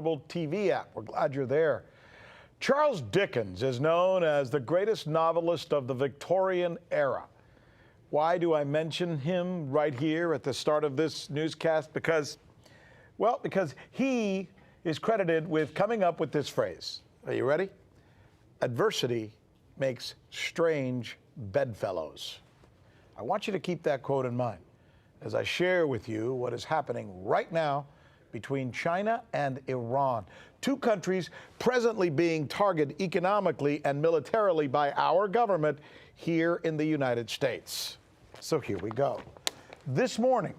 TV app. We're glad you're there. Charles Dickens is known as the greatest novelist of the Victorian era. Why do I mention him right here at the start of this newscast? Because he is credited with coming up with this phrase. Are you ready? Adversity makes strange bedfellows. I want you to keep that quote in mind as I share with you what is happening right now between China and Iran, two countries presently being targeted economically and militarily by our government here in the United States. So here we go. This morning,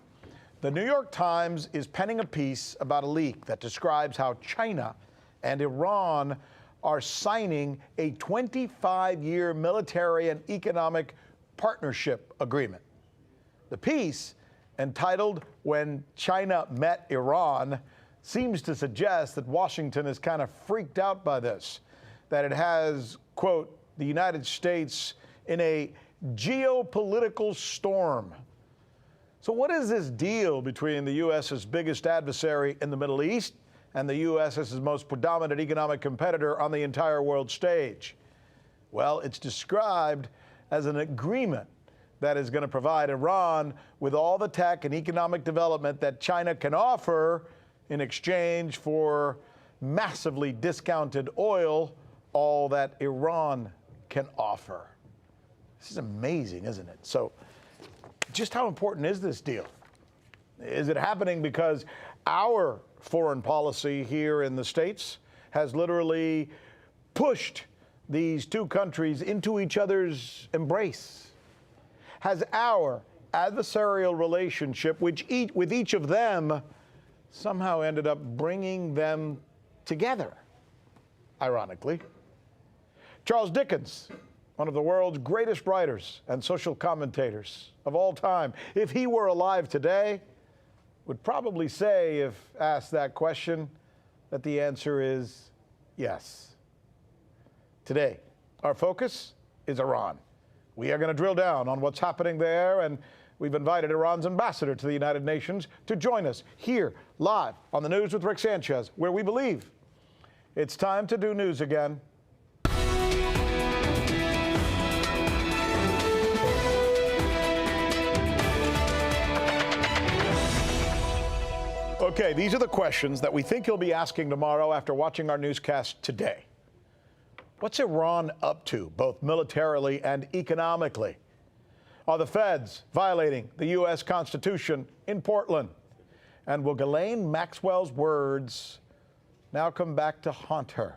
the New York Times is penning a piece about a leak that describes how China and Iran are signing a 25-year military and economic partnership agreement. The piece, entitled "When China Met Iran," seems to suggest that Washington is kind of freaked out by this, that it has, quote, the United States in a geopolitical storm. So what is this deal between the U.S.'s biggest adversary in the Middle East and the U.S.'s most predominant economic competitor on the entire world stage? Well, it's described as an agreement that is going to provide Iran with all the tech and economic development that China can offer in exchange for massively discounted oil, all that Iran can offer. This is amazing, isn't it? So just how important is this deal? Is it happening because our foreign policy here in the States has literally pushed these two countries into each other's embrace? Has our adversarial relationship with each of them somehow ended up bringing them together, ironically? Charles Dickens, one of the world's greatest writers and social commentators of all time, if he were alive today, would probably say, if asked that question, that the answer is yes. Today, our focus is Iran. We are going to drill down on what's happening there, and we've invited Iran's ambassador to the United Nations to join us here live on The News with Rick Sanchez, where we believe it's time to do news again. Okay, these are the questions that we think you'll be asking tomorrow after watching our newscast today. What's Iran up to, both militarily and economically? Are the feds violating the U.S. Constitution in Portland? And will Ghislaine Maxwell's words now come back to haunt her?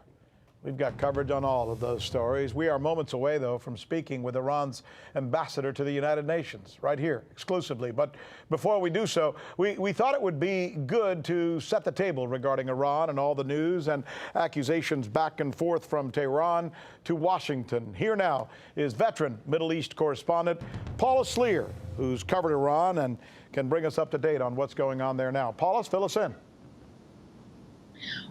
We've got coverage on all of those stories. We are moments away, though, from speaking with Iran's ambassador to the United Nations, right here, exclusively. But before we do so, we thought it would be good to set the table regarding Iran and all the news and accusations back and forth from Tehran to Washington. Here now is veteran Middle East correspondent Paula Slier, who's covered Iran and can bring us up to date on what's going on there now. Paula, fill us in.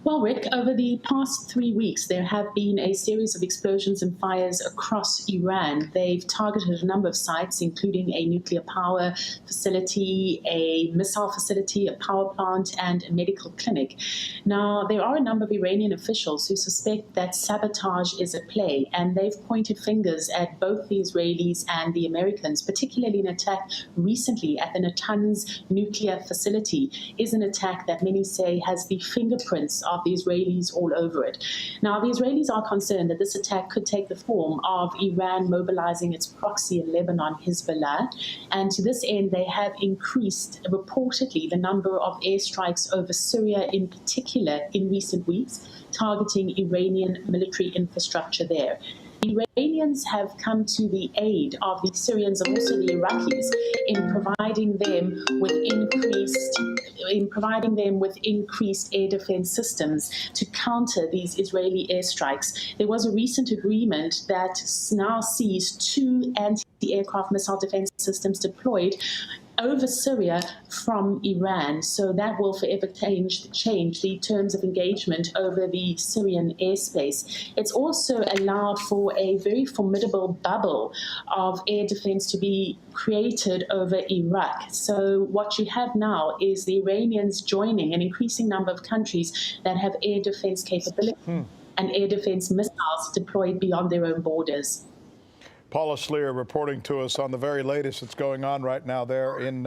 Well, Rick, over the past 3 weeks, there have been a series of explosions and fires across Iran. They've targeted a number of sites, including a nuclear power facility, a missile facility, a power plant, and a medical clinic. Now, there are a number of Iranian officials who suspect that sabotage is at play, and they've pointed fingers at both the Israelis and the Americans, particularly an attack recently at the Natanz nuclear facility is an attack that many say has the fingerprints of the Israelis all over it. Now, the Israelis are concerned that this attack could take the form of Iran mobilizing its proxy in Lebanon, Hezbollah, and to this end, they have increased, reportedly, the number of airstrikes over Syria in particular in recent weeks, targeting Iranian military infrastructure there. The Iranians have come to the aid of the Syrians and also the Iraqis in providing them with increased air defense systems to counter these Israeli airstrikes. There was a recent agreement that now sees 2 anti-aircraft missile defense systems deployed over Syria from Iran. So that will forever change the terms of engagement over the Syrian airspace. It's also allowed for a very formidable bubble of air defense to be created over Iraq. So what you have now is the Iranians joining an increasing number of countries that have air defense capability and air defense missiles deployed beyond their own borders. Paula Slier reporting to us on the very latest that's going on right now there in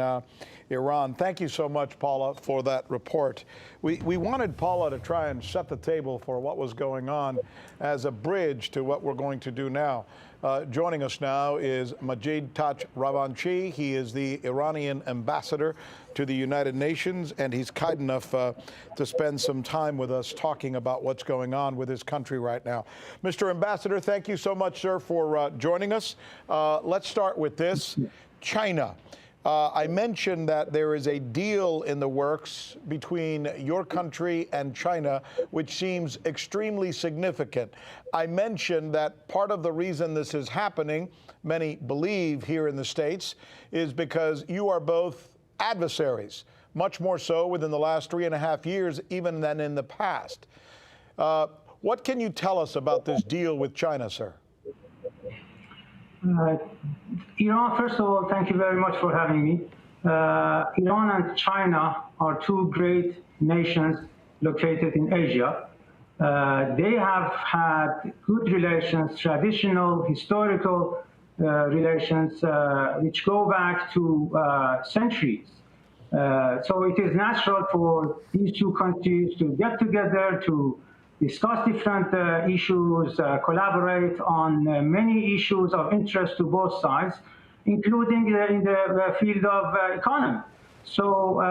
Iran. Thank you so much, Paula, for that report. We wanted Paula to try and set the table for what was going on as a bridge to what we're going to do now. Joining us now is Majid Takht Ravanchi. He is the Iranian ambassador to the United Nations, and he's kind enough to spend some time with us talking about what's going on with his country right now. Mr. Ambassador, thank you so much, sir, for joining us. Let's start with this. China. I mentioned that there is a deal in the works between your country and China, which seems extremely significant. I mentioned that part of the reason this is happening, many believe here in the States, is because you are both adversaries, much more so within the last 3.5 years, even than in the past. What can you tell us about this deal with China, sir? Iran, first of all, thank you very much for having me. Iran and China are two great nations located in Asia. They have had good relations, traditional, historical relations, which go back to centuries. So it is natural for these two countries to get together, to discuss different issues, collaborate on many issues of interest to both sides, including in the field of economy. So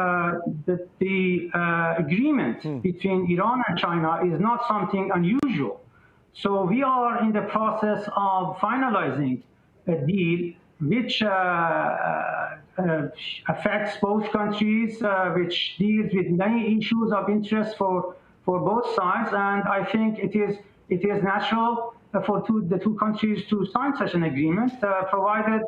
the agreement between Iran and China is not something unusual. So we are in the process of finalizing a deal which affects both countries, which deals with many issues of interest for both sides, and I think it is natural for the two countries to sign such an agreement, provided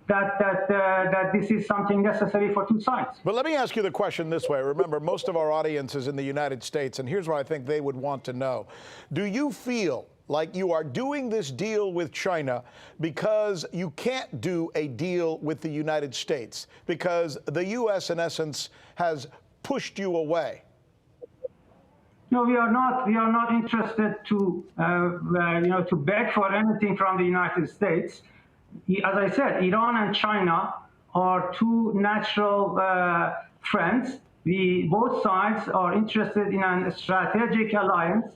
that this is something necessary for two sides. But let me ask you the question this way. Remember, most of our audience is in the United States, and here's what I think they would want to know. Do you feel like you are doing this deal with China because you can't do a deal with the United States, because the U.S., in essence, has pushed you away? No, we are not. We are not interested to, to beg for anything from the United States. As I said, Iran and China are two natural friends. Both sides are interested in a strategic alliance,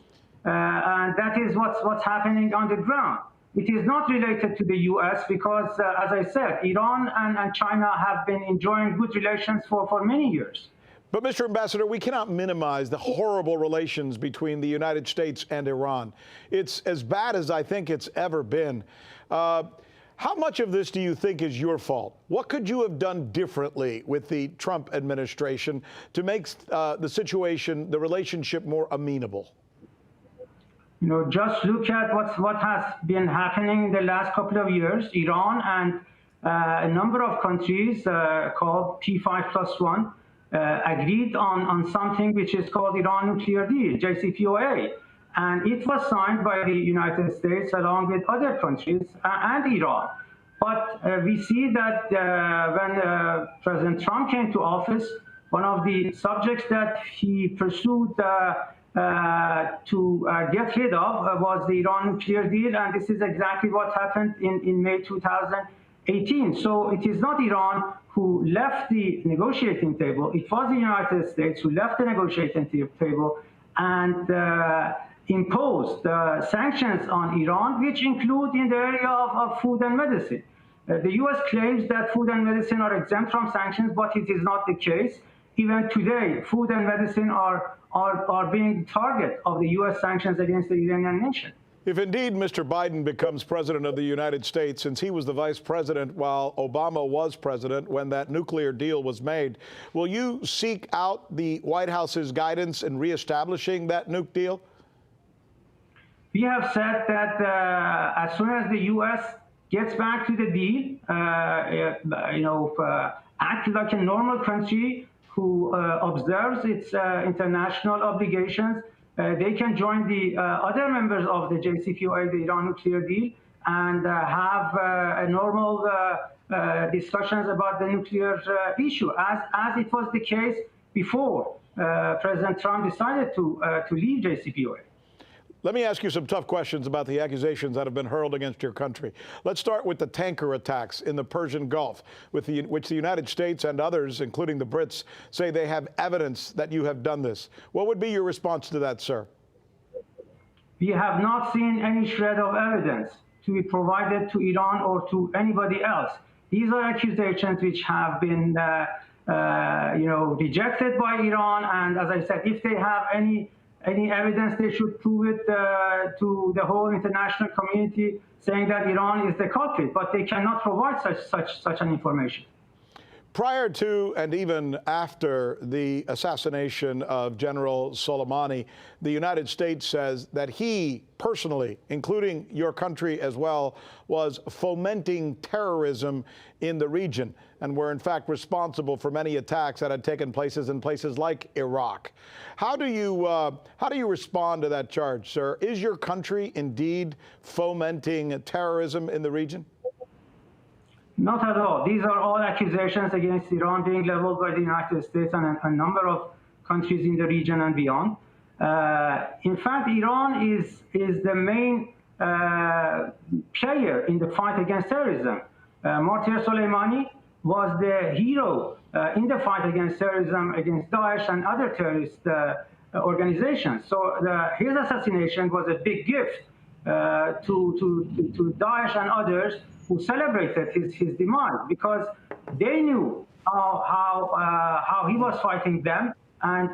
and that is what's happening on the ground. It is not related to the U.S. because, as I said, Iran and China have been enjoying good relations for many years. But, Mr. Ambassador, we cannot minimize the horrible relations between the United States and Iran. It's as bad as I think it's ever been. How much of this do you think is your fault? What could you have done differently with the Trump administration to make the situation, the relationship, more amenable? Just look at what has been happening in the last couple of years. Iran and a number of countries called P5+1 agreed on something which is called Iran Nuclear Deal, JCPOA. And it was signed by the United States along with other countries and Iran. But we see that when President Trump came to office, one of the subjects that he pursued to get rid of was the Iran Nuclear Deal. And this is exactly what happened in May 2018. So it is not Iran who left the negotiating table. It was the United States who left the negotiating table and imposed sanctions on Iran, which include in the area of food and medicine. The U.S. claims that food and medicine are exempt from sanctions, but it is not the case. Even today, food and medicine are being the target of the U.S. sanctions against the Iranian nation. If indeed Mr. Biden becomes president of the United States, since he was the vice president while Obama was president when that nuclear deal was made, will you seek out the White House's guidance in reestablishing that nuke deal? We have said that as soon as the U.S. gets back to the deal, act like a normal country who observes its international obligations. They can join the other members of the JCPOA, the Iran nuclear deal, and have a normal discussions about the nuclear issue, as it was the case before President Trump decided to leave JCPOA. Let me ask you some tough questions about the accusations that have been hurled against your country. Let's start with the tanker attacks in the Persian Gulf, which the United States and others, including the Brits, say they have evidence that you have done this. What would be your response to that, sir? We have not seen any shred of evidence to be provided to Iran or to anybody else. These are accusations which have been rejected by Iran, and as I said, if they have any evidence, they should prove it to the whole international community, saying that Iran is the culprit, but they cannot provide such an information. Prior to and even after the assassination of General Soleimani, the United States says that he personally, including your country as well, was fomenting terrorism in the region and were in fact responsible for many attacks that had taken place in places like Iraq. How do you respond to that charge, sir? Is your country indeed fomenting terrorism in the region? Not at all. These are all accusations against Iran being leveled by the United States and a number of countries in the region and beyond. In fact, Iran is the main player in the fight against terrorism. Martyr Soleimani was the hero in the fight against terrorism, against Daesh and other terrorist organizations. So his assassination was a big gift to Daesh and others who celebrated his demise, because they knew how he was fighting them, and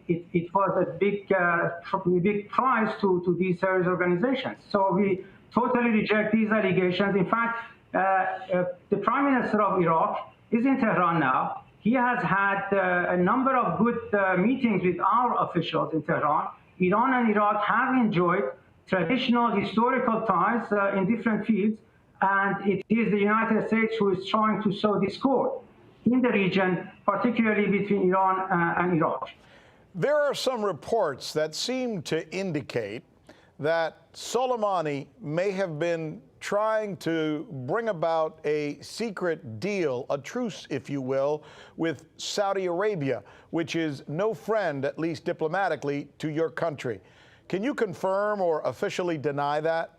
it was a big prize to these terrorist organizations. So we totally reject these allegations. In fact, the Prime Minister of Iraq is in Tehran now. He has had a number of good meetings with our officials in Tehran. Iran and Iraq have enjoyed traditional historical ties in different fields, and it is the United States who is trying to sow discord in the region, particularly between Iran and Iraq. There are some reports that seem to indicate that Soleimani may have been trying to bring about a secret deal, a truce, if you will, with Saudi Arabia, which is no friend, at least diplomatically, to your country. Can you confirm or officially deny that?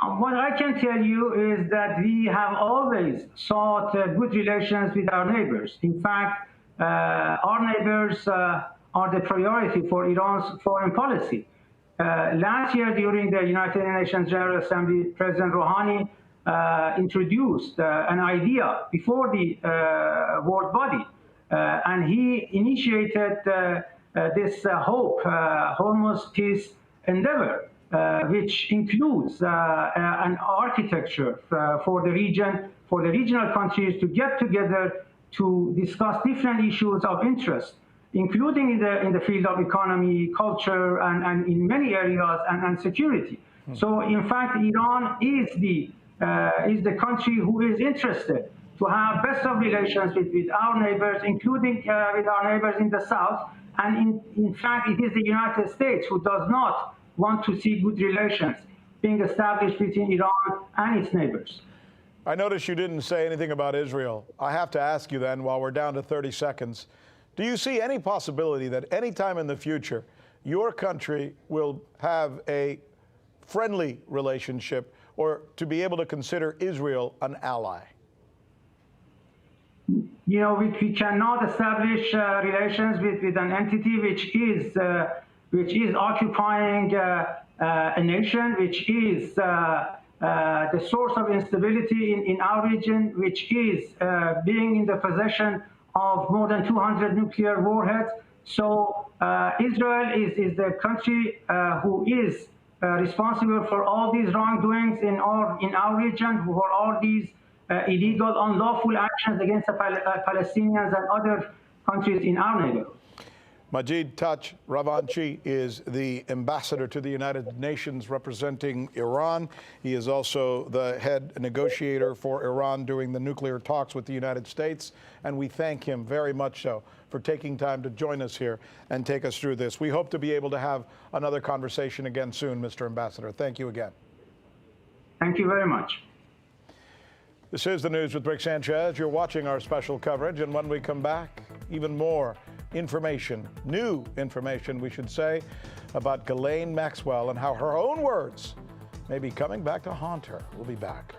What I can tell you is that we have always sought good relations with our neighbors. In fact, our neighbors are the priority for Iran's foreign policy. Last year, during the United Nations General Assembly, President Rouhani introduced an idea before the world body, and he initiated this Hormuz peace endeavor, which includes an architecture for the region, for the regional countries to get together to discuss different issues of interest, including in the field of economy, culture, and in many areas, and security. So, in fact, Iran is the country who is interested to have best of relations with our neighbors, including with our neighbors in the south. And in fact, it is the United States who does not want to see good relations being established between Iran and its neighbors. I notice you didn't say anything about Israel. I have to ask you then, while we're down to 30 seconds, do you see any possibility that any time in the future your country will have a friendly relationship, or to be able to consider Israel an ally? You know, we cannot establish relations with an entity which is occupying a nation, which is the source of instability in our region, which is being in the possession of more than 200 nuclear warheads. So Israel is the country who is responsible for all these wrongdoings in our region, for all these illegal, unlawful actions against the Palestinians and other countries in our neighborhood. Majid Touch Ravanchi is the ambassador to the United Nations representing Iran. He is also the head negotiator for Iran during the nuclear talks with the United States. And we thank him very much so for taking time to join us here and take us through this. We hope to be able to have another conversation again soon, Mr. Ambassador. Thank you again. Thank you very much. This is The News with Rick Sanchez. You're watching our special coverage, and when we come back, even more information, new information, we should say, about Ghislaine Maxwell and how her own words may be coming back to haunt her. We'll be back.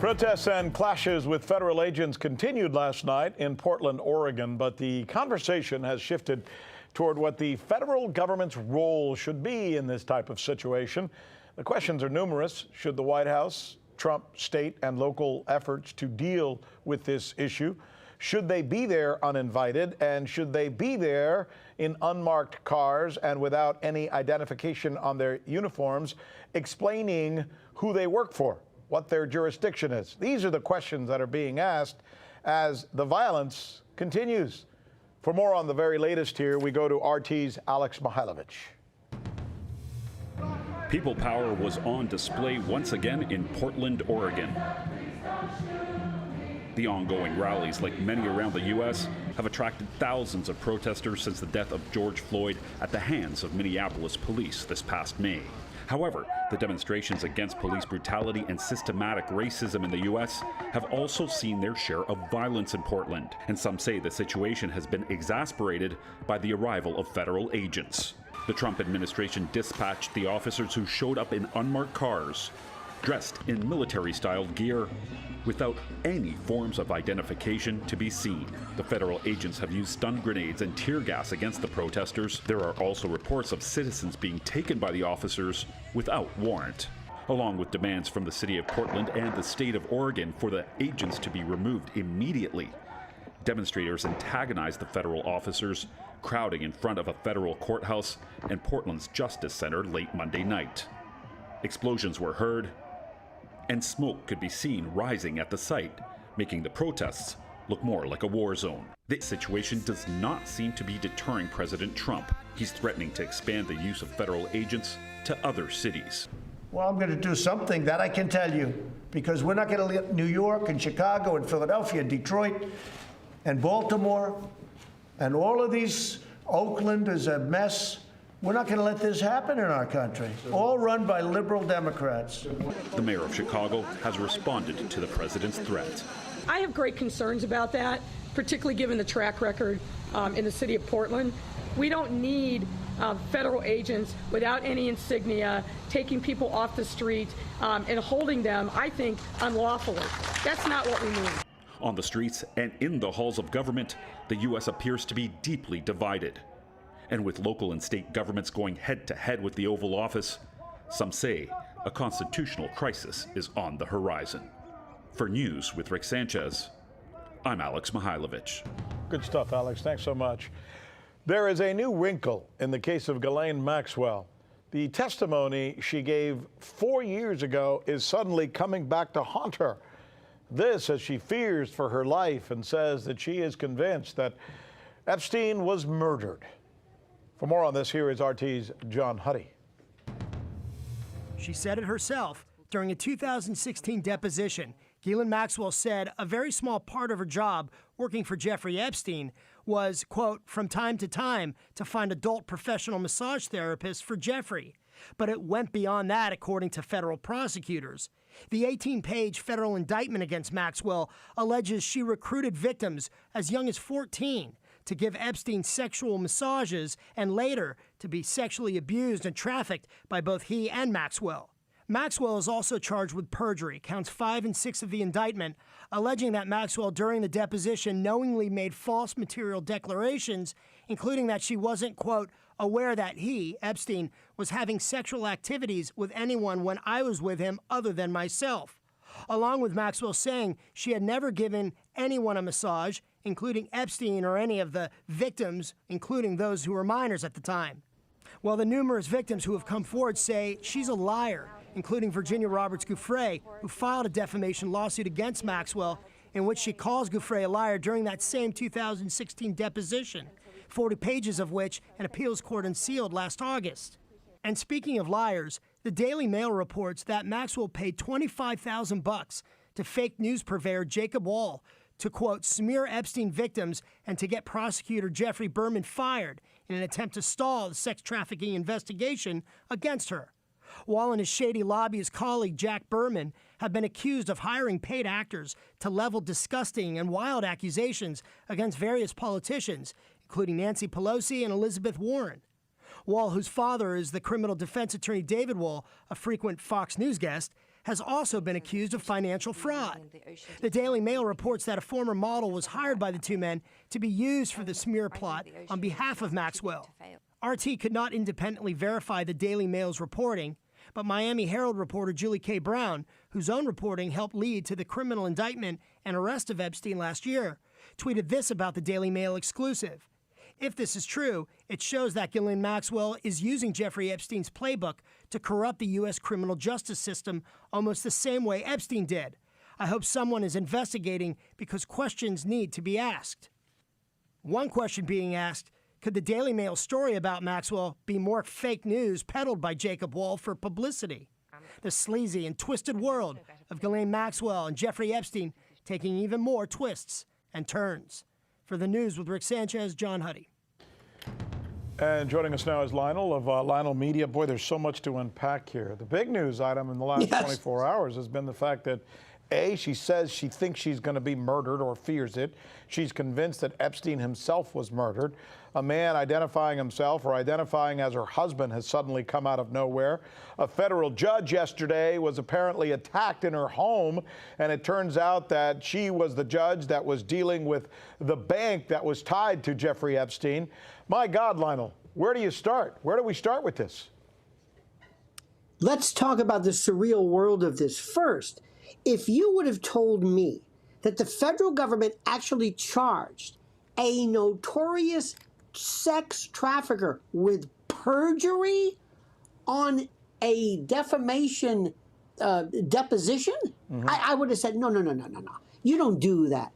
Protests and clashes with federal agents continued last night in Portland, Oregon, but the conversation has shifted toward what the federal government's role should be in this type of situation. The questions are numerous. Should the White House trump state and local efforts to deal with this issue? Should they be there uninvited? And should they be there in unmarked cars and without any identification on their uniforms, explaining who they work for, what their jurisdiction is? These are the questions that are being asked as the violence continues. For more on the very latest here, we go to RT's Alex Mihailovich. People power was on display once again in Portland, Oregon. The ongoing rallies, like many around the U.S., have attracted thousands of protesters since the death of George Floyd at the hands of Minneapolis police this past May. However, the demonstrations against police brutality and systematic racism in the U.S. have also seen their share of violence in Portland, and some say the situation has been exacerbated by the arrival of federal agents. The Trump administration dispatched the officers who showed up in unmarked cars, dressed in military-style gear, without any forms of identification to be seen. The federal agents have used stun grenades and tear gas against the protesters. There are also reports of citizens being taken by the officers without warrant, along with demands from the city of Portland and the state of Oregon for the agents to be removed immediately. Demonstrators antagonized the federal officers, crowding in front of a federal courthouse and Portland's Justice Center late Monday night. Explosions were heard, and smoke could be seen rising at the site, making the protests look more like a war zone. This situation does not seem to be deterring President Trump. He's threatening to expand the use of federal agents to other cities. Well, I'm going to do something that I can tell you, because we're not going to let New York and Chicago and Philadelphia and Detroit and Baltimore and all of these, Oakland is a mess. We're not going to let this happen in our country, all run by liberal Democrats. The mayor of Chicago has responded to the president's threat. I have great concerns about that, particularly given the track record in the city of Portland. We don't need federal agents without any insignia taking people off the street and holding them, I think, unlawfully. That's not what we need. On the streets and in the halls of government, the U.S. appears to be deeply divided. And with local and state governments going head-to-head with the Oval Office, some say a constitutional crisis is on the horizon. For News with Rick Sanchez, I'm Alex Mihailovich. Good stuff, Alex. Thanks so much. There is a new wrinkle in the case of Ghislaine Maxwell. The testimony she gave 4 years ago is suddenly coming back to haunt her. This as she fears for her life and says that she is convinced that Epstein was murdered. For more on this, here is RT's John Huddy. She said it herself. During a 2016 deposition, Ghislaine Maxwell said a very small part of her job working for Jeffrey Epstein was, quote, from time to find adult professional massage therapists for Jeffrey. But it went beyond that, according to federal prosecutors. The 18-page federal indictment against Maxwell alleges she recruited victims as young as 14 to give Epstein sexual massages and later to be sexually abused and trafficked by both he and Maxwell. Maxwell is also charged with perjury, counts 5 and 6 of the indictment, alleging that Maxwell during the deposition knowingly made false material declarations, including that she wasn't, quote, aware that he, Epstein, was having sexual activities with anyone when I was with him other than myself. Along with Maxwell saying she had never given anyone a massage, including Epstein or any of the victims, including those who were minors at the time. Well, the numerous victims who have come forward say she's a liar including Virginia Roberts Giuffre, who filed a defamation lawsuit against Maxwell in which she calls Giuffre a liar during that same 2016 deposition, 40 pages of which an appeals court unsealed last August. And speaking of liars, the Daily Mail reports that Maxwell paid $25,000 to fake news purveyor Jacob Wohl to, quote, smear Epstein victims and to get prosecutor Jeffrey Berman fired in an attempt to stall the sex trafficking investigation against her. Wohl and his shady lobbyist colleague Jack Berman have been accused of hiring paid actors to level disgusting and wild accusations against various politicians, including Nancy Pelosi and Elizabeth Warren. Wohl, whose father is the criminal defense attorney David Wohl, a frequent Fox News guest, has also been accused of financial fraud. The Daily Mail reports that a former model was hired by the two men to be used for the smear plot on behalf of Maxwell. RT could not independently verify the Daily Mail's reporting, but Miami Herald reporter Julie K. Brown, whose own reporting helped lead to the criminal indictment and arrest of Epstein last year, tweeted this about the Daily Mail exclusive. If this is true, it shows that Ghislaine Maxwell is using Jeffrey Epstein's playbook to corrupt the U.S. criminal justice system almost the same way Epstein did. I hope someone is investigating because questions need to be asked. One question being asked, could the Daily Mail story about Maxwell be more fake news peddled by Jacob Wohl for publicity? The sleazy and twisted world of Ghislaine Maxwell and Jeffrey Epstein taking even more twists and turns. For the news with Rick Sanchez, John Huddy. And joining us now is Lionel of Lionel Media. Boy, there's so much to unpack here. The big news item in the last 24 hours has been the fact that, A, she says she thinks she's going to be murdered or fears it. She's convinced that Epstein himself was murdered. A man identifying himself or identifying as her husband has suddenly come out of nowhere. A federal judge yesterday was apparently attacked in her home, and it turns out that she was the judge that was dealing with the bank that was tied to Jeffrey Epstein. My God, Lionel, where do you start? Where do we start with this? Let's talk about the surreal world of this first. If you would have told me that the federal government actually charged a notorious sex trafficker with perjury on a defamation deposition, I would have said, no. You don't do that.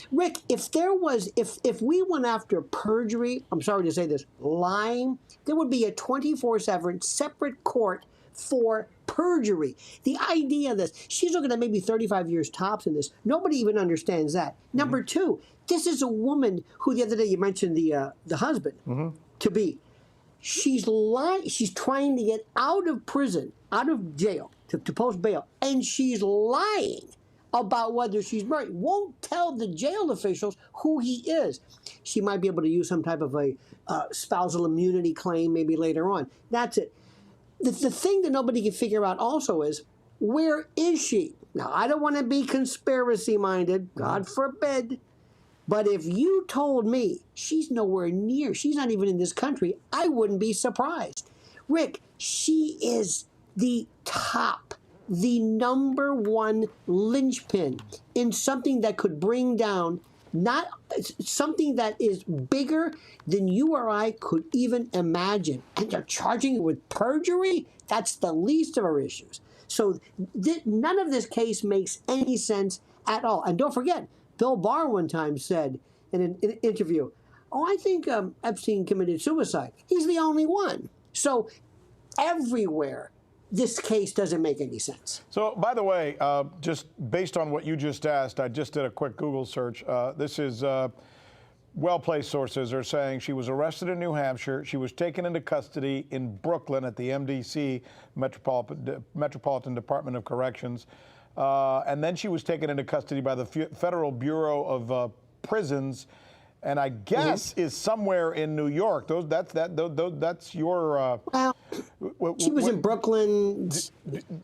Rick, if we went after perjury, I'm sorry to say this, lying, there would be a 24/7 separate court for perjury. The idea of this, she's looking at maybe 35 years tops in this. Nobody even understands that. Number two, this is a woman who the other day you mentioned the husband to be. She's lying. She's trying to get out of prison, out of jail, to post bail, and she's lying about whether she's married. Won't tell the jail officials who he is. She might be able to use some type of a spousal immunity claim maybe later on. That's it. The thing that nobody can figure out also is, where is she? Now, I don't want to be conspiracy-minded, God forbid, but if you told me she's nowhere near, she's not even in this country, I wouldn't be surprised. Rick, she is the top, the number one linchpin in something that could bring down not something that is bigger than you or I could even imagine. And they're charging her with perjury? That's the least of our issues. So none of this case makes any sense at all. And don't forget, Bill Barr one time said in an interview, I think Epstein committed suicide. He's the only one. So everywhere, this case doesn't make any sense. So, by the way, just based on what you just asked, I just did a quick Google search. This is well-placed sources are saying she was arrested in New Hampshire. She was taken into custody in Brooklyn at the MDC, Metropolitan Department of Corrections. And then she was taken into custody by the Federal Bureau of Prisons, and I guess is somewhere in New York. That's your. She was in Brooklyn.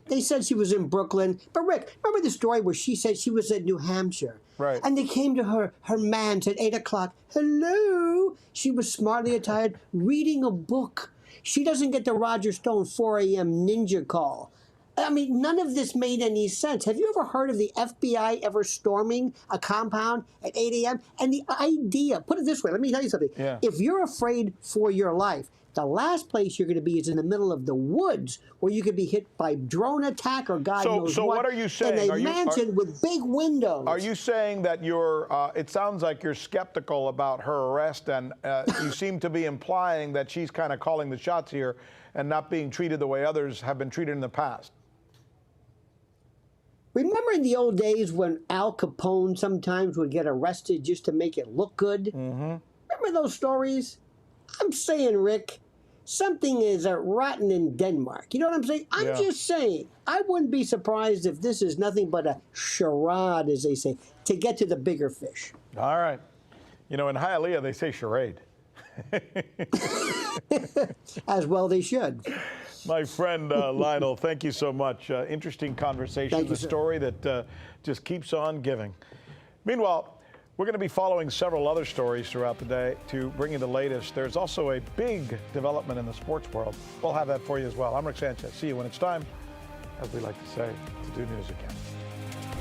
They said she was in Brooklyn. But Rick, remember the story where she said she was in New Hampshire? Right. And they came to her man at 8 o'clock. Hello. She was smartly attired, reading a book. She doesn't get the Roger Stone 4 a.m. ninja call. I mean, none of this made any sense. Have you ever heard of the FBI ever storming a compound at 8 a.m.? And the idea, put it this way, let me tell you something. Yeah. If you're afraid for your life, The last place you're going to be is in the middle of the woods, where you could be hit by drone attack or God knows so what are you saying? In Are a you- mansion with big windows. Are you saying that you're, it sounds like you're skeptical about her arrest, and you seem to be implying that she's kind of calling the shots here and not being treated the way others have been treated in the past? Remember in the old days when Al Capone sometimes would get arrested just to make it look good? Mm-hmm. Remember those stories? I'm saying, Rick, something is rotten in Denmark. You know what I'm saying? I'm just saying. I wouldn't be surprised if this is nothing but a charade, as they say, to get to the bigger fish. All right. You know, in Hialeah, they say charade. As well they should. My friend Lionel, thank you so much. Interesting conversation, Thank you, a sir. story that just keeps on giving. Meanwhile, we're going to be following several other stories throughout the day to bring you the latest. There's also a big development in the sports world. We'll have that for you as well. I'm Rick Sanchez. See you when it's time, as we like to say, to do news again.